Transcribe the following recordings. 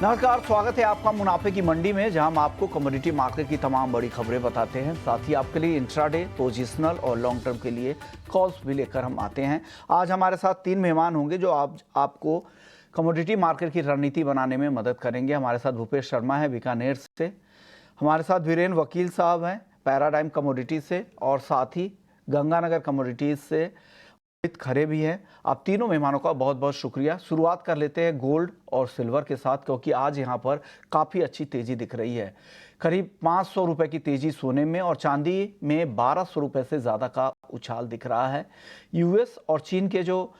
नमस्कार, स्वागत है आपका मुनाफे की मंडी में, जहां हम आपको कमोडिटी मार्केट की तमाम बड़ी खबरें बताते हैं। साथ ही आपके लिए इंट्राडे, पोजिशनल और लॉन्ग टर्म के लिए कॉल्स भी लेकर हम आते हैं। आज हमारे साथ 3 मेहमान होंगे जो आपको कमोडिटी मार्केट की रणनीति बनाने में मदद करेंगे। हमारे साथ भूपेश शर्मा है बीकानेर से, हमारे साथ वीरेंद्र वकील साहब हैं पैराडाइम कमोडिटी से, और साथ ही गंगानगर कमोडिटीज से खरे भी हैं। आप तीनों मेहमानों का बहुत बहुत शुक्रिया। शुरुआत कर लेते हैं गोल्ड और सिल्वर के साथ, क्योंकि आज यहाँ पर काफ़ी अच्छी तेज़ी दिख रही है। करीब 500 रुपये की तेज़ी सोने में और चांदी में 1200 रुपये से ज़्यादा का उछाल दिख रहा है। यूएस और चीन के जो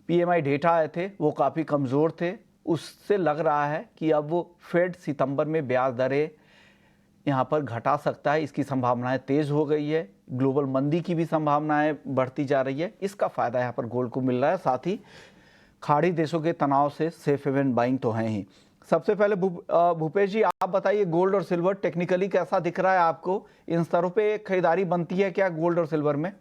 पीएमआई डेटा आए थे वो काफ़ी कमज़ोर थे। उससे लग रहा है कि अब वो फेड सितंबर में ब्याज दरें यहाँ पर घटा सकता है। इसकी संभावनाएं तेज हो गई है। ग्लोबल मंदी की भी संभावनाएं बढ़ती जा रही है। इसका फायदा यहाँ पर गोल्ड को मिल रहा है। साथ ही खाड़ी देशों के तनाव से सेफ हेवन बाइंग तो है ही। सबसे पहले भूपेश जी, आप बताइए, गोल्ड और सिल्वर टेक्निकली कैसा दिख रहा है आपको? इन स्तरों पे खरीदारी बनती है क्या गोल्ड और सिल्वर में?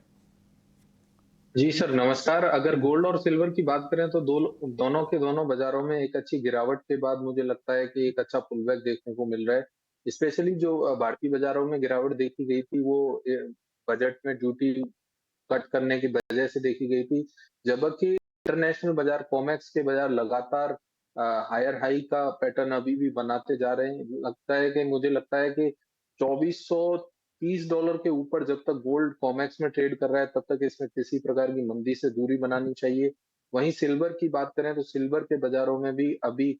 जी सर, नमस्कार। अगर गोल्ड और सिल्वर की बात करें तो दोनों के दोनों बाजारों में एक अच्छी गिरावट के बाद मुझे लगता है कि एक अच्छा पुलबैक देखने को मिल रहा है। स्पेशली जो भारतीय बाजारों में गिरावट देखी गई थी वो बजट में ड्यूटी कट करने की वजह से देखी गई थी। जबकि इंटरनेशनल बाजार, कॉमेक्स के बाजार लगातार हायर हाई का पैटर्न अभी भी बनाते जा रहे हैं। मुझे लगता है कि $2430 के ऊपर जब तक गोल्ड कॉमेक्स में ट्रेड कर रहा है तब तक इसमें किसी प्रकार की मंदी से दूरी बनानी चाहिए। वहीं सिल्वर की बात करें तो सिल्वर के बाजारों में भी अभी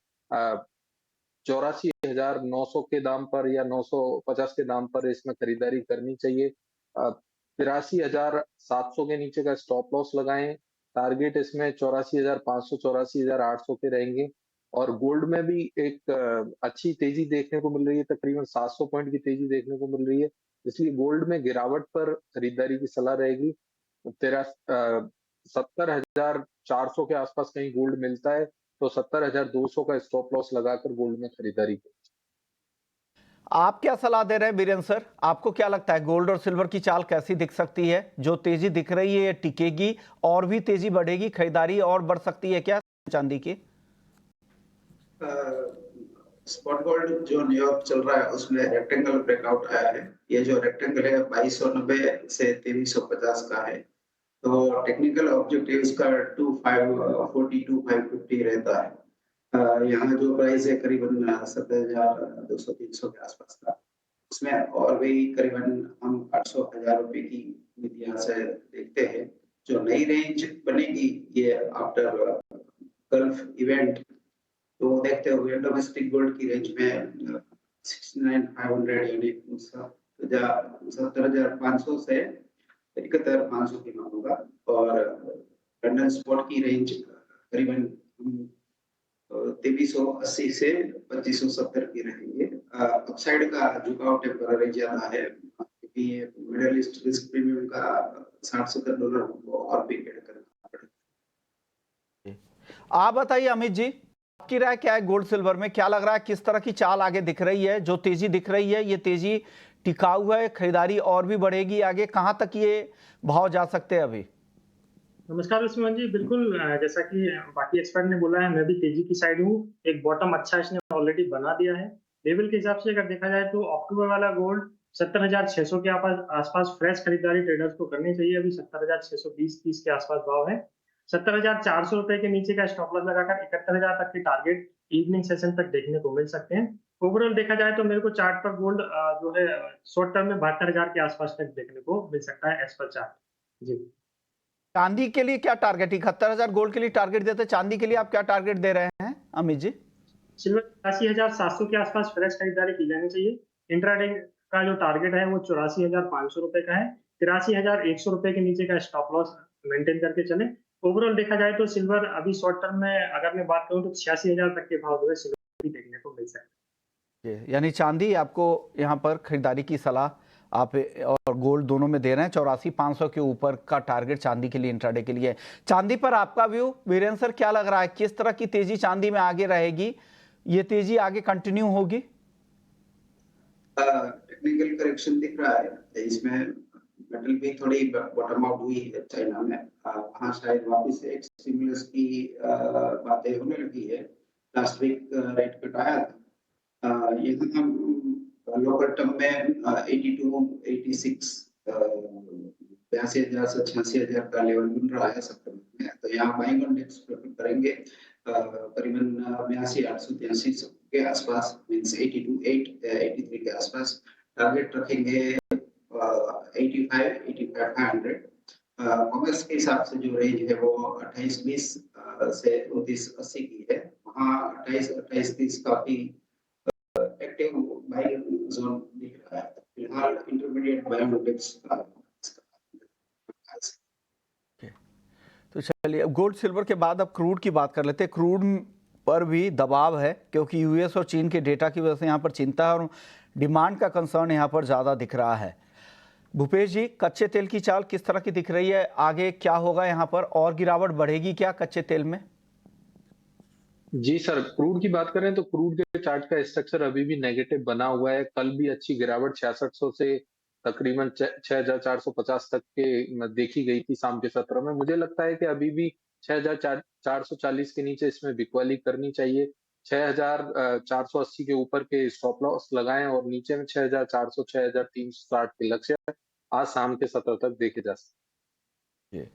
84,900 के दाम पर या 950 के दाम पर इसमें खरीदारी करनी चाहिए। 83,700 के नीचे का स्टॉप लॉस लगाएं। टारगेट इसमें 84,500, 84,800 के रहेंगे। और गोल्ड में भी एक अच्छी तेजी देखने को मिल रही है, तकरीबन 700 पॉइंट की तेजी देखने को मिल रही है। इसलिए गोल्ड में गिरावट पर खरीदारी की सलाह रहेगी। तेरह 70,400 के आसपास कहीं गोल्ड मिलता है तो 70,200 का स्टॉप लॉस लगाकर गोल्ड में खरीदारी करें। आप क्या सलाह दे रहे हैं वीरेंद्र सर? आपको क्या लगता है गोल्ड और सिल्वर की चाल कैसी दिख सकती है? जो तेजी दिख रही है ये टिकेगी, और भी तेजी बढ़ेगी, खरीदारी और बढ़ सकती है क्या चांदी की? स्पॉट गोल्ड जो न्यूयॉर्क चल रहा है उसमें रेक्टेंगल ब्रेकआउट आया है। ये जो रेक्टेंगल है 2290 से 2350 का है। तो टेक्निकल ऑब्जेक्टिव इसका 2542 550 रहता है। यहाँ जो प्राइस है करीबन 7,200-300 के आसपास का, उसमें और भी करीबन हम 800,000 रुपए की उम्मीद यहाँ से देखते हैं। जो नई रेंज बनेगी ये आफ्टर गल्फ इवेंट, तो देखते हुए डोमेस्टिक गोल्ड की रेंज में 69,500 यानी 70,500 से 71,500 की मांगूंगा। और लंदन स्पॉट की रेंज करीबन 2380 से 2570 की रहेंगे। अपसाइड का झुकाव टेम्पररी ज्यादा है क्योंकि ये मिडिल ईस्ट रिस्क प्रीमियम का $60-70 हमको और भी पेड करना पड़ेगा। आप बताइए अमित जी, आपकी राय क्या है? गोल्ड सिल्वर में क्या लग रहा है, किस तरह की चाल आगे दिख रही है? जो तेजी दिख रही है ये तेजी टिकाऊ है, खरीदारी और भी बढ़ेगी आगे? कहां तक ये भाव जा सकते हैं अभी? नमस्कार सुमन जी, बिल्कुल जैसा कि बाकी एक्सपर्ट ने बोला है, मैं भी तेजी की साइड हूँ। एक बॉटम अच्छा इसने ऑलरेडी बना दिया है। लेवल के हिसाब से अगर देखा जाए तो अक्टूबर वाला गोल्ड 70,600 के आसपास फ्रेश खरीदारी ट्रेडर्स को करनी चाहिए। अभी 70,620-30 के आसपास भाव है। 70,400 रुपए के नीचे का स्टॉप लॉस लगाकर 71,000 तक के टारगेट इवनिंग सेशन तक देखने को मिल सकते हैं। ओवरऑल देखा जाए तो मेरे को चार्ट पर गोल्ड जो है शॉर्ट टर्म में 72,000 के आसपास तक देखने को मिल सकता है एज पर चार्ट। जी, चांदी के लिए क्या टारगेट? 71,000 गोल्ड के लिए टारगेट देते हैं, चांदी के लिए आप क्या टारगेट दे रहे हैं अमित जी? सिल्वर 83,700 के आसपास फ्रेश खरीदारी की जानी चाहिए। इंट्राडे का जो टारगेट है वो 84,500 रुपए का है। 83,100 रुपए के नीचे का स्टॉप लॉस मेंटेन करके चले। ओवरऑल देखा जाए तो सिल्वर अभी शॉर्ट टर्म में अगर मैं बात करूं तो 86,000 तक के भाव जो है सिल्वर भी देखने को मिल सकते हैं। यानी चांदी आपको यहाँ पर खरीदारी की सलाह आप और गोल्ड दोनों में दे रहे हैं। 84,500 के ऊपर का टारगेट चांदी के लिए, इंट्राडे के लिए। चांदी पर आपका व्यू वीरेंद्र सर क्या लग रहा है? किस तरह की तेजी चांदी में आगे रहेगी? ये तेजी आगे कंटिन्यू होगी? टेक्निकल करेक्शन दिख रहा है इसमें। मेटल भी थोड़ी बॉटम आउट हुई है चाइना में। वहाँ शायद वापस एक स्टिमुलस की बातें होने लगी है। लास्ट वीक रेट कट आया था। ये तो हम लोकल टर्म में 82, 86, 82,000 से 86,000 का लेवल मिल रहा है सितंबर में। तो यहाँ बाइंग इंडेक्स प्रेफर करेंगे करीबन 82,883 के आसपास, मींस 82,883 के आसपास टारगेट रखेंगे। 85,500 कॉमर्स के हिसाब से जो रेंज है वो 28,20 से 29,80 की है। वहाँ 28,30 काफी एक्टिव बाइंग जोन दिख रहा है। फिलहाल इंटरमीडिएट बाइंग इंडेक्स तो चलिए, अब गोल्ड सिल्वर के बाद अब क्रूड की बात कर लेते हैं। क्रूड पर भी दबाव है क्योंकि यूएस और चीन के डेटा की वजह से यहाँ पर चिंता है और डिमांड का कंसर्न यहाँ पर ज़्यादा दिख रहा है। भूपेश जी, कच्चे तेल की चाल किस तरह की दिख रही है? आगे क्या होगा यहाँ पर, और गिरावट बढ़ेगी क्या कच्चे तेल में? जी सर, क्रूड की बात करें तो क्रूड के चार्ट का स्ट्रक्चर अभी भी नेगेटिव बना हुआ है। कल भी अच्छी गिरावट 6600 से तकरीबन 6450 तक के देखी गई थी शाम के सत्र में। मुझे लगता है कि अभी भी 6440 के नीचे इसमें बिकवाली करनी चाहिए। 6480 के ऊपर के स्टॉप लॉस लगाएं और नीचे में 6400, 6360 के लक्ष्य आज शाम के सत्र तक देखे जा सकते हैं।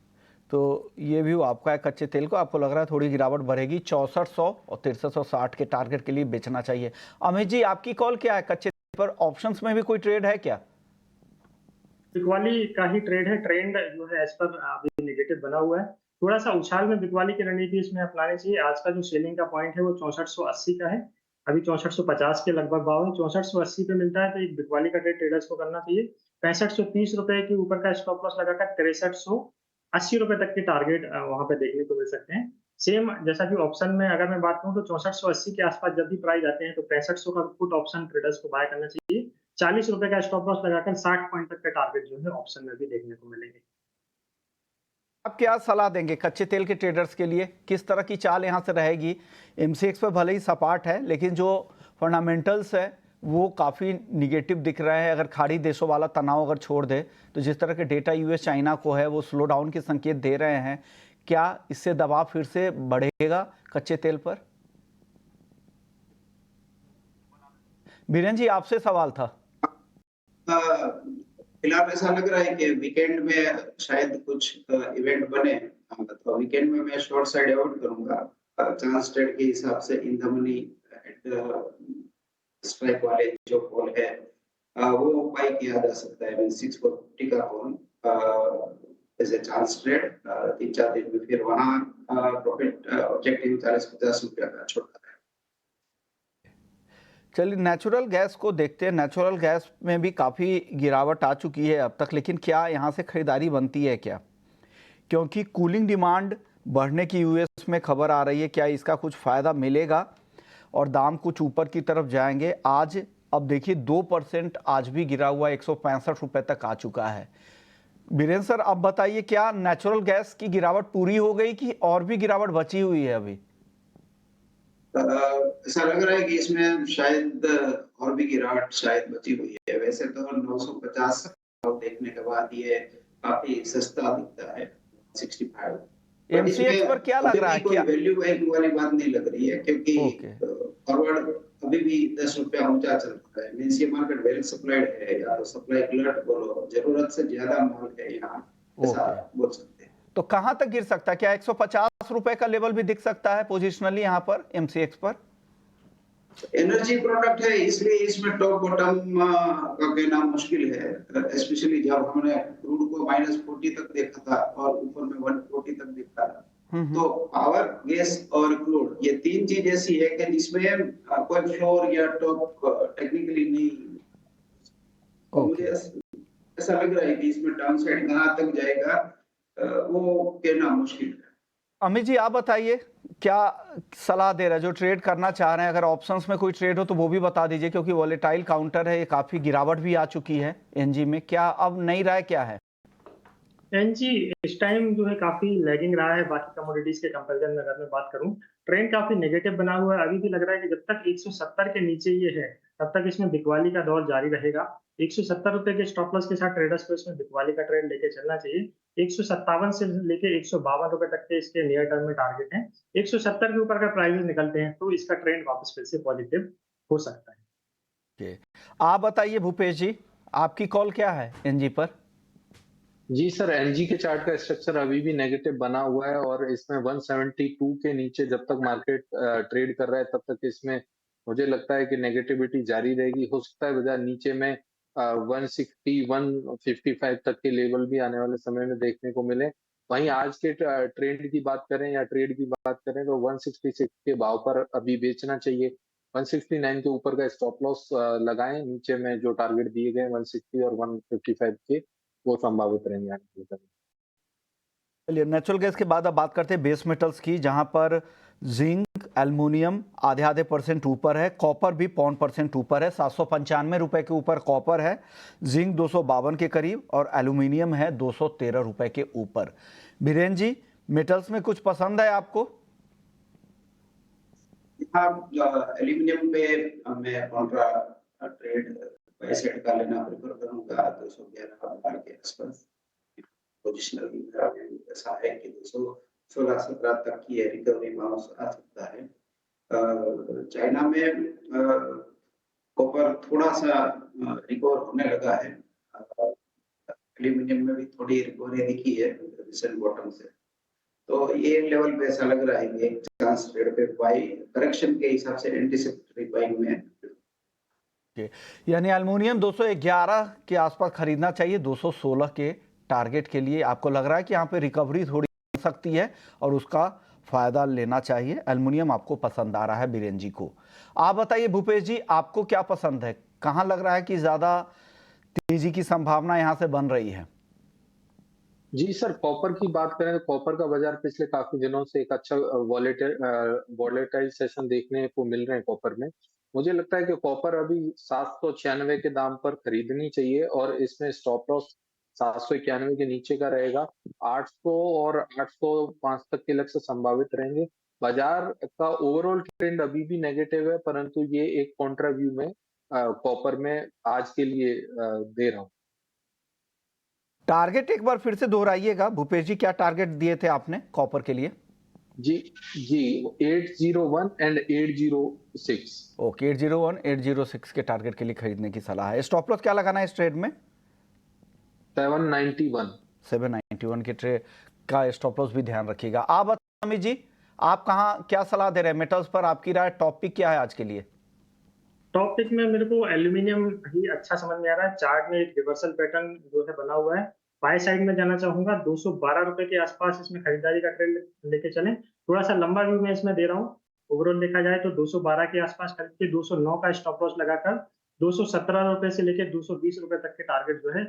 तो ये व्यू आपका है कच्चे तेल को, आपको लग रहा है थोड़ी गिरावट बढ़ेगी, 6400 और 6360 के टारगेट के लिए बेचना चाहिए। अमित जी, आपकी कॉल क्या है कच्चे तेल पर? ऑप्शंस में भी कोई ट्रेड है क्या? बिकवाली का ही ट्रेड है। ट्रेंड जो है एज पर अभी नेगेटिव बना हुआ है। थोड़ा सा उछाल में बिकवाली की रणनीति इसमें अपनानी चाहिए। आज का जो सेलिंग का पॉइंट है वो 6480 का है। अभी 6450 के लगभग भाव है। 6480 पे मिलता है तो एक बिकवाली का ट्रेड ट्रेडर्स को करना चाहिए। 6530 रुपए के ऊपर का स्टॉप लॉस लगाकर 6380 रुपए तक के टारगेट वहां पे देखने को मिल सकते हैं। सेम जैसा कि ऑप्शन में अगर मैं बात करूं तो 6480 के आसपास जब भी प्राइस आते हैं तो 6500 का पुट ऑप्शन ट्रेडर्स को बाय करना चाहिए। 40 रुपए का स्टॉप लॉस लगाकर 60 पॉइंट तक के टारगेट जो है ऑप्शन में भी देखने को मिलेंगे। आप क्या सलाह देंगे कच्चे तेल के ट्रेडर्स के लिए? किस तरह की चाल यहाँ से रहेगी? एमसीएक्स पर भले ही सपाट है लेकिन जो फंडामेंटल्स है वो काफ़ी निगेटिव दिख रहा है। अगर खाड़ी देशों वाला तनाव अगर छोड़ दे तो जिस तरह के डेटा यूएस चाइना को है वो स्लो डाउन के संकेत दे रहे हैं। क्या इससे दबाव फिर से बढ़ेगा कच्चे तेल पर? बीरेन जी, आपसे सवाल था। फिलहाल ऐसा लग रहा है कि वीकेंड में शायद कुछ इवेंट बने, तो वीकेंड में मैं शॉर्ट साइड अवॉइड करूंगा। चांस ट्रेड के हिसाब से इन द मनी स्ट्राइक वाले जो कॉल है वो बाय किया जा सकता है। 650 का call as a chance trade 3-4 दिन में फिर वहां प्रॉफिट ऑब्जेक्टिव 40-50 रुपया का छोटा है। चलिए, नेचुरल गैस को देखते हैं। नेचुरल गैस में भी काफ़ी गिरावट आ चुकी है अब तक, लेकिन क्या यहाँ से खरीदारी बनती है क्या? क्योंकि कूलिंग डिमांड बढ़ने की यूएस में खबर आ रही है। क्या इसका कुछ फ़ायदा मिलेगा और दाम कुछ ऊपर की तरफ जाएंगे? आज अब देखिए 2% आज भी गिरा हुआ 165 रुपये तक आ चुका है। बीरेन सर, अब बताइए, क्या नेचुरल गैस की गिरावट पूरी हो गई कि और भी गिरावट बची हुई है अभी? ऐसा लग रहा है कि इसमें शायद और भी गिरावट शायद बची हुई है। वैसे तो 950 देखने के बाद ये काफी सस्ता दिखता है 65। एमसीएक्स पर क्या लग रहा है? कोई वैल्यू वैल्यू वाली बात नहीं लग रही है क्योंकि फॉरवर्ड अभी भी 10 रुपया ऊंचा चल रहा है। मींस ये मार्केट वेल सप्लाइड है या तो सप्लाई ग्लट बोलो, जरूरत से ज्यादा माल है यहाँ, ऐसा बोल सकते हैं। तो कहां तक गिर सकता है? क्या 150 रुपए का लेवल भी दिख सकता है पोजिशनली यहाँ पर एमसीएक्स पर? एनर्जी प्रोडक्ट है इसलिए इसमें टॉप बॉटम का कहना मुश्किल है। स्पेशली जब हमने क्रूड को -40 तक देखा था और ऊपर में 140 तक देखा था, तो पावर, गैस और क्रूड ये तीन चीज ऐसी है कि जिसमें कोई फ्लोर या टॉप टेक्निकली नहीं। मुझे ऐसा लग रहा है कि इसमें डाउन साइड कहां तक जाएगा वो कहना मुश्किल है। अमित जी, आप बताइए, क्या सलाह दे रहा है जो ट्रेड करना चाह रहे हैं? अगर ऑप्शंस में कोई ट्रेड हो तो वो भी बता दीजिए, क्योंकि वॉलेटाइल काउंटर है, ये काफी गिरावट भी आ चुकी है एनजी में। क्या अब नई राय क्या है? एनजी इस टाइम जो है काफी लैगिंग रहा है बाकी कमोडिटीज के कंपैरिजन में। अगर मैं बात करूं, ट्रेंड काफी नेगेटिव बना हुआ है। अभी भी लग रहा है कि जब तक 170 के नीचे ये है तब तक इसमें बिकवाली का दौर जारी रहेगा। 170 रुपए के स्टॉप लॉस के साथ ट्रेडर्स को इसमें बिकवाली का ट्रेड लेके चलना चाहिए। 157 से लेके 152 रुपए तक के इसके नियर टर्म में टारगेट हैं। 170 के ऊपर का प्राइसेस निकलते हैं तो इसका ट्रेंड वापस फिर से पॉजिटिव हो सकता है। आप बताइए भूपेश जी, आपकी कॉल क्या है एनजी पर? जी सर, एनजी के चार्ट का स्ट्रक्चर अभी भी नेगेटिव बना हुआ है और इसमें 172 के नीचे जब तक मार्केट ट्रेड कर रहा है तब तक इसमें मुझे लगता है कि नेगेटिविटी जारी रहेगी। हो सकता है बाजार नीचे में 160 155 तक के लेवल भी आने वाले समय में देखने को मिले। वहीं आज के ट्रेंड की बात करें या ट्रेड की बात करें तो 166 के भाव पर अभी बेचना चाहिए। 169 के ऊपर का स्टॉप लॉस लगाएं। नीचे में जो टारगेट दिए गए 160 और 155 के वो संभावित रहेंगे आने वाले समय में। चलिए, नेचुरल गैस के बाद अब बात करते हैं बेस मेटल्स की, जहां पर जिंक, एल्युमिनियम आधे परसेंट ऊपर है, कॉपर भी 0.5% ऊपर है। 795 रुपए के ऊपर कॉपर है, जिंक 252 के करीब और एल्युमिनियम है 213 रुपए के ऊपर। बीरेन जी, मेटल्स में कुछ पसंद है आपको? हाँ, एल्यूमिनियम पे मैं कॉन्ट्रा ट्रेड बाय साइड का लेना प्रेफर करूंगा 211 के आसपास। पोजिशनल ऐसा है कि 216-17 तक की रिकवरी माउस आ सकता है। चाइना में कॉपर थोड़ा सा रिकवर होने लगा है। एल्यूमिनियम में भी थोड़ी रिकवरी दिखी है रिसेंट बॉटम से। तो ये लेवल पे ऐसा लग रहा है कि एक चांस ट्रेड पे बाई करेक्शन के हिसाब से एंटीसिपेटरी बाइंग में। यानी एल्युमिनियम 211 के आसपास खरीदना चाहिए 216 के टारगेट के लिए। आपको लग रहा है कि यहाँ पे रिकवरी थोड़ी हो सकती है और उसका फायदा लेना चाहिए। एल्युमिनियम आपको पसंद आ रहा है बीरेन जी को। आप बताइए भूपेश जी, आपको क्या पसंद है? कहाँ लग रहा है कि ज्यादा तेजी की संभावना यहाँ से बन रही है? जी सर, कॉपर की बात करें तो कॉपर का बाजार पिछले काफी दिनों से एक अच्छा वॉलेटाइल सेशन देखने को मिल रहे हैं कॉपर में। मुझे लगता है कि कॉपर अभी 796 के दाम पर खरीदनी चाहिए और इसमें स्टॉप लॉस 791 के नीचे का रहेगा। 800 और 805 तक के लक्ष्य संभावित रहेंगे। बाजार का ओवरऑल ट्रेंड अभी भी नेगेटिव है, परंतु ये एक कॉन्ट्रा व्यू में कॉपर में आज के लिए दे रहा हूँ। टारगेट एक बार फिर से दोहराइएगा भूपेश जी, क्या टारगेट दिए थे आपने कॉपर के लिए? जी जी, 801 एंड 806। ओके, 801 806 के टारगेट के लिए खरीदने की सलाह है। स्टॉप लॉस क्या लगाना है इस ट्रेड में? 791। 791 के ट्रेड का स्टॉप लॉस भी ध्यान रखिएगा। आप बताइए अमित जी, आप कहाँ क्या सलाह दे रहे हैं मेटल्स पर? आपकी राय, टॉपिक क्या है आज के लिए? टॉपिक में मेरे को एल्यूमिनियम ही अच्छा समझ में आ रहा है। चार्ट में एक रिवर्सल पैटर्न जो है बना हुआ है। बाय साइड में जाना चाहूंगा 212 रुपए के आसपास इसमें खरीदारी का ट्रेंड लेके चलें। थोड़ा सा लंबा व्यू में इसमें दे रहा हूँ। ओवरऑल देखा जाए तो 212 के आसपास खरीद के 209 का स्टॉप लॉस लगाकर 217 रुपए से लेकर 220 रुपए तक के टारगेट जो है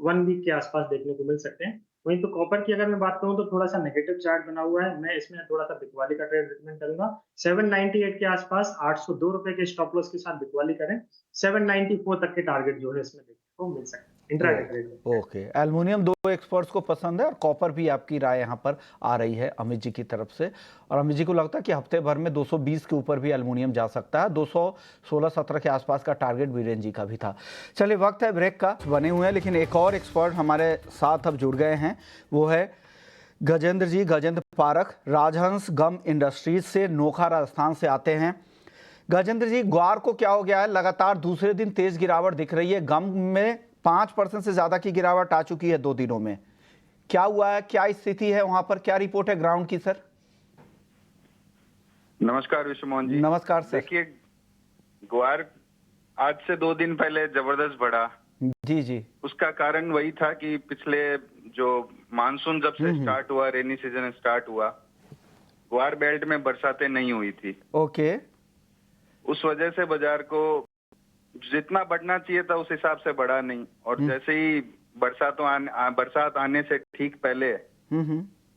1 वीक के आसपास देखने को मिल सकते हैं। वहीं तो कॉपर की अगर मैं बात करूं तो थोड़ा सा नेगेटिव चार्ट बना हुआ है। मैं इसमें थोड़ा सा बिकवाली का ट्रेड रिकमेंड करूंगा। 798 के आसपास 802 रुपए के स्टॉप लॉस के साथ बिकवाली करें। 794 तक के टारगेट जो है इसमें देखने को मिल सकते हैं इंट्राडे ट्रेड में। ओके, एल्युमिनियम दो एक्सपर्ट्स को पसंद है और कॉपर भी आपकी राय यहाँ पर आ रही है अमित जी की तरफ से। और अमित जी को लगता है कि हफ्ते भर में 220 के ऊपर भी एल्युमिनियम जा सकता है। 216-17 के आसपास का टारगेट बीरेन जी का भी था। चलिए, वक्त है ब्रेक का। बने हुए हैं, लेकिन एक और एक्सपर्ट हमारे साथ अब जुड़ गए हैं। वो है गजेंद्र जी, गजेंद्र पारख, राजहंस गम इंडस्ट्रीज से, नोखा राजस्थान से आते हैं। गजेंद्र जी, ग्वार को क्या हो गया है? लगातार दूसरे दिन तेज गिरावट दिख रही है। गम में 5% से ज्यादा की गिरावट आ चुकी है 2 दिनों में। क्या हुआ है, क्या स्थिति है वहां पर, क्या रिपोर्ट है ग्राउंड की सर? नमस्कार विश्वमोहन जी। नमस्कार सर। देखिए, ग्वार आज से 2 दिन पहले जबरदस्त बढ़ा। जी जी। उसका कारण वही था कि पिछले जो मानसून जब से स्टार्ट हुआ, रेनी सीजन स्टार्ट हुआ, ग्वार बेल्ट में बरसातें नहीं हुई थी। ओके। उस वजह से बाजार को जितना बढ़ना चाहिए था उस हिसाब से बढ़ा नहीं। और जैसे ही बरसात आने से ठीक पहले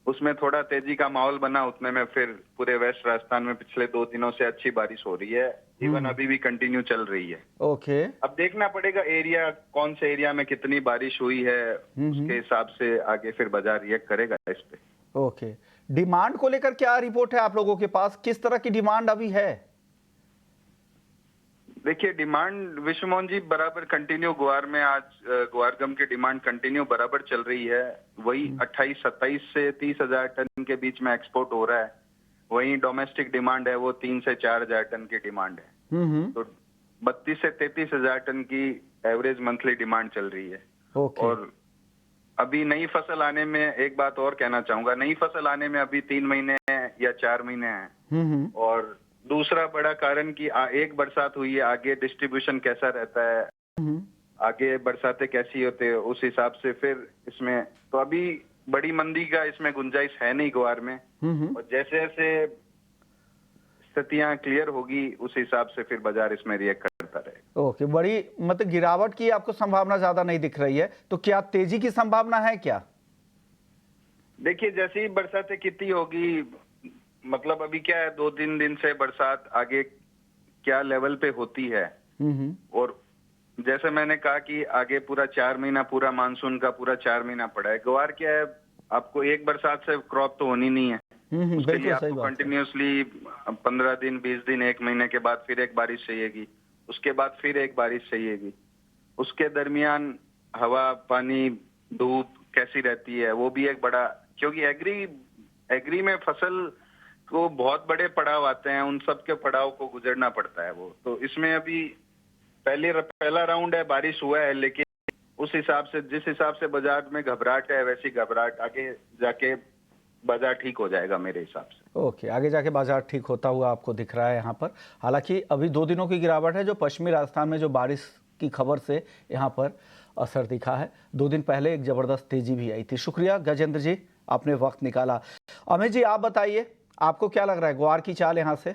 उसमें थोड़ा तेजी का माहौल बना। उतने में फिर पूरे वेस्ट राजस्थान में पिछले 2 दिनों से अच्छी बारिश हो रही है। इवन अभी भी कंटिन्यू चल रही है। ओके। अब देखना पड़ेगा एरिया, कौन से एरिया में कितनी बारिश हुई है, उसके हिसाब से आगे फिर बाजार रिएक्ट करेगा इस पे। ओके। डिमांड को लेकर क्या रिपोर्ट है आप लोगों के पास? किस तरह की डिमांड अभी है? देखिए डिमांड विश्व मोहन जी बराबर कंटिन्यू ग्वार में आज ग्वार गम की डिमांड कंटिन्यू बराबर चल रही है। वही 28-27 से 30,000 टन के बीच में एक्सपोर्ट हो रहा है। वही डोमेस्टिक डिमांड है वो 3 से 4,000 टन की डिमांड है। तो 32 से 33,000 टन की एवरेज मंथली डिमांड चल रही है। ओके। और अभी नई फसल आने में एक बात और कहना चाहूंगा, नई फसल आने में अभी 3 महीने या 4 महीने हैं। और दूसरा बड़ा कारण कि एक बरसात हुई है, आगे डिस्ट्रीब्यूशन कैसा रहता है, आगे बरसातें कैसी होते हैं, उस हिसाब से फिर इसमें तो अभी बड़ी मंदी का इसमें गुंजाइश है नहीं ग्वार में। और जैसे जैसे स्थितियां क्लियर होगी उस हिसाब से फिर बाजार इसमें रिएक्ट करता रहेगा। ओके, बड़ी मतलब गिरावट की आपको संभावना ज्यादा नहीं दिख रही है, तो क्या तेजी की संभावना है क्या? देखिए जैसे ही बरसातें कितनी होगी, मतलब अभी क्या है 2-3 दिन से बरसात आगे क्या लेवल पे होती है। और जैसे मैंने कहा कि आगे पूरा 4 महीना पूरा मानसून का पूरा 4 महीना पड़ा है। ग्वार क्या है, आपको एक बरसात से क्रॉप तो होनी नहीं है। उसके लिए आपको कंटिन्यूसली 15 दिन 20 दिन 1 महीने के बाद फिर एक बारिश चाहिएगी, उसके बाद फिर एक बारिश चाहिएगी। उसके दरमियान हवा पानी धूप कैसी रहती है वो भी एक बड़ा, क्योंकि एग्री में फसल को बहुत बड़े पड़ाव आते हैं, उन सब के पड़ाव को गुजरना पड़ता है वो। तो इसमें अभी पहला राउंड है, बारिश हुआ है, लेकिन उस हिसाब से जिस हिसाब से बाजार में घबराहट है वैसी घबराहट आगे जाके बाजार ठीक हो जाएगा मेरे हिसाब से। ओके, आगे जाके बाजार ठीक होता हुआ आपको दिख रहा है यहाँ पर। हालांकि अभी 2 दिनों की गिरावट है, जो पश्चिमी राजस्थान में जो बारिश की खबर से यहाँ पर असर दिखा है। 2 दिन पहले एक जबरदस्त तेजी भी आई थी। शुक्रिया गजेंद्र जी, आपने वक्त निकाला। अमित जी आप बताइए, आपको क्या लग रहा है ग्वार की चाल यहाँ से?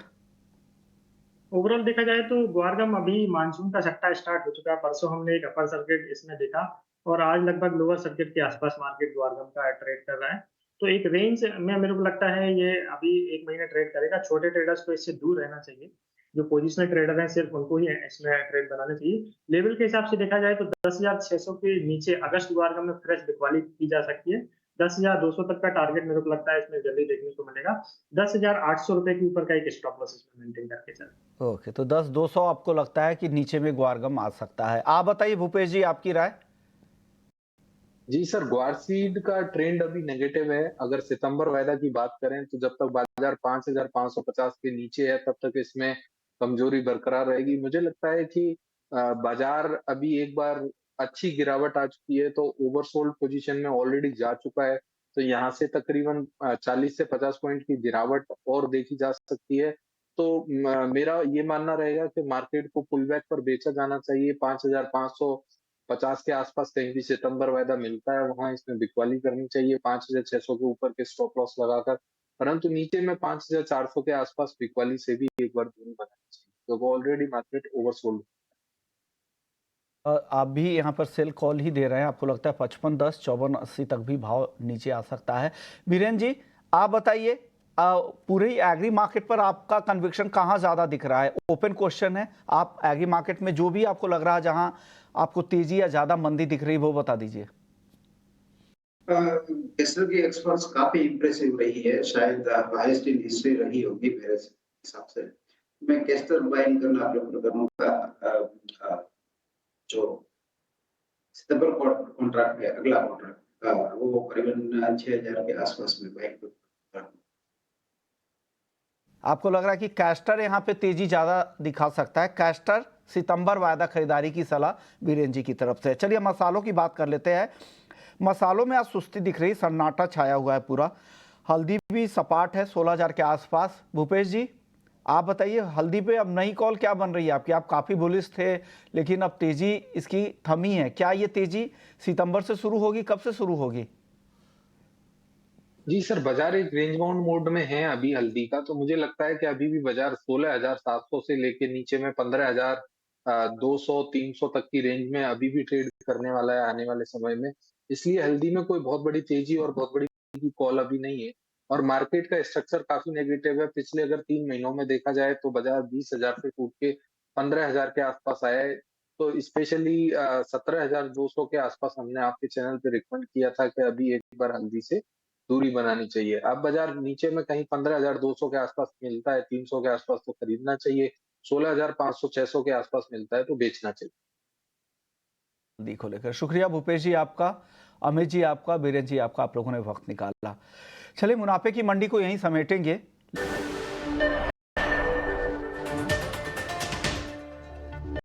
ओवरऑल देखा जाए तो ग्वारगम अभी मानसून का सट्टा स्टार्ट हो चुका है। परसों हमने एक अपर सर्किट इसमें देखा और आज लगभग लोअर सर्किट के आसपास मार्केट ग्वारगम का ट्रेड कर रहा है। तो एक रेंज में मेरे को लगता है ये अभी 1 महीना ट्रेड करेगा। छोटे ट्रेडर्स को इससे दूर रहना चाहिए। जो पोजिशनल ट्रेडर हैं सिर्फ उनको ही इसमें ट्रेड बनाना चाहिए। लेवल के हिसाब से देखा जाए तो 10,600 के नीचे अगस्त ग्वारगम में फ्रेश बिकवाली की जा सकती है। 10,200 तक का टारगेट मेरे को लगता है इसमें जल्दी देखने को मिलेगा। 10,800 रुपए के ऊपर का एक स्टॉप लॉस इसमें मेंटेन करके चलें। ओके, तो 10,200 आपको लगता है कि नीचे में ग्वारगम आ सकता है। आप बताइए भूपेश जी, आपकी राय? जी सर, ग्वार सीड का ट्रेंड अभी नेगेटिव है। अगर सितंबर वायदा की बात करें तो जब तक बाजार 5,550 के नीचे है तब तक इसमें कमजोरी बरकरार रहेगी। मुझे लगता है कि बाजार अभी एक बार अच्छी गिरावट आ चुकी है, तो ओवरसोल्ड पोजीशन में ऑलरेडी जा चुका है। तो यहाँ से तकरीबन 40 से 50 पॉइंट की गिरावट और देखी जा सकती है। तो मेरा ये मानना रहेगा कि मार्केट को पुल बैक पर बेचा जाना चाहिए। 5,550 के आसपास कहीं भी सितंबर वायदा मिलता है, वहां इसमें बिकवाली करनी चाहिए 5,600 के ऊपर के स्टॉप लॉस लगाकर। परंतु नीचे में 5,400 के आसपास बिकवाली से भी एक बार दूरी बनानी चाहिए, क्योंकि ऑलरेडी मार्केट ओवरसोल्ड। आप भी यहाँ पर सेल कॉल ही दे रहे हैं, आपको लगता है 55.10 54.80 तक भी भाव नीचे आ सकता है। बीरेन जी आप बताइए, पूरे एग्री मार्केट पर आपका कन्विक्शन कहाँ ज्यादा दिख रहा है? ओपन क्वेश्चन है, आप एग्री मार्केट में जो भी आपको लग रहा है जहां आपको तेजी या ज्यादा मंदी दिख रही है वो बता दीजिए। केस्टर की एक्सपोर्ट्स काफी इंप्रेसिव रही है, शायद हाईएस्ट इन हिस्ट्री रही होगी मेरे हिसाब से। मैं केस्टर बाइंग करना प्रेफर करूंगा। जो सितंबर कॉन्ट्रैक्ट है, अगला कॉन्ट्रैक्ट वो करीबन 6,000 के आसपास में बाइंग करूंगा। आपको लग रहा है कि कैस्टर यहाँ पे तेजी ज्यादा दिखा सकता है? कैस्टर सितंबर वायदा खरीदारी की सलाह बीरेन जी की तरफ से। चलिए मसालों की बात कर लेते हैं। मसालों में आज सुस्ती दिख रही, सन्नाटा छाया हुआ है पूरा। हल्दी भी सपाट है 16,000 के आसपास। भूपेश जी आप बताइए, हल्दी पे अब नई कॉल क्या बन रही है आपकी? आप काफी बुलिश थे लेकिन अब तेजी इसकी थमी है। क्या ये तेजी सितंबर से शुरू होगी, कब से शुरू होगी? जी सर, बाजार एक रेंज बाउंड मोड में है अभी हल्दी का। तो मुझे लगता है कि अभी भी बाजार 16,700 से लेके नीचे में 15,200 300 तक की रेंज में अभी भी ट्रेड करने वाला है आने वाले समय में। इसलिए हल्दी में कोई बहुत बड़ी तेजी और बहुत बड़ी कॉल अभी नहीं है। और मार्केट का स्ट्रक्चर काफी नेगेटिव है। पिछले अगर 3 महीनों में देखा जाए तो बाजार 20,000 से टूट के 15,000 के आसपास आया है। तो स्पेशली 17,200 के आसपास हमने आपके चैनल पे रिकमेंड किया था कि अभी एक बार हल्दी से दूरी बनानी चाहिए। अब बाजार नीचे में कहीं 15,200 के आसपास मिलता है, 300 के आसपास तो खरीदना चाहिए। 16,500-600 के आसपास मिलता है तो बेचना चाहिए। दी को लेकर शुक्रिया भूपेश जी आपका, अमित जी आपका, बीरेन जी आपका, आप लोगों ने वक्त निकाला। चलिए मुनाफे की मंडी को यहीं समेटेंगे।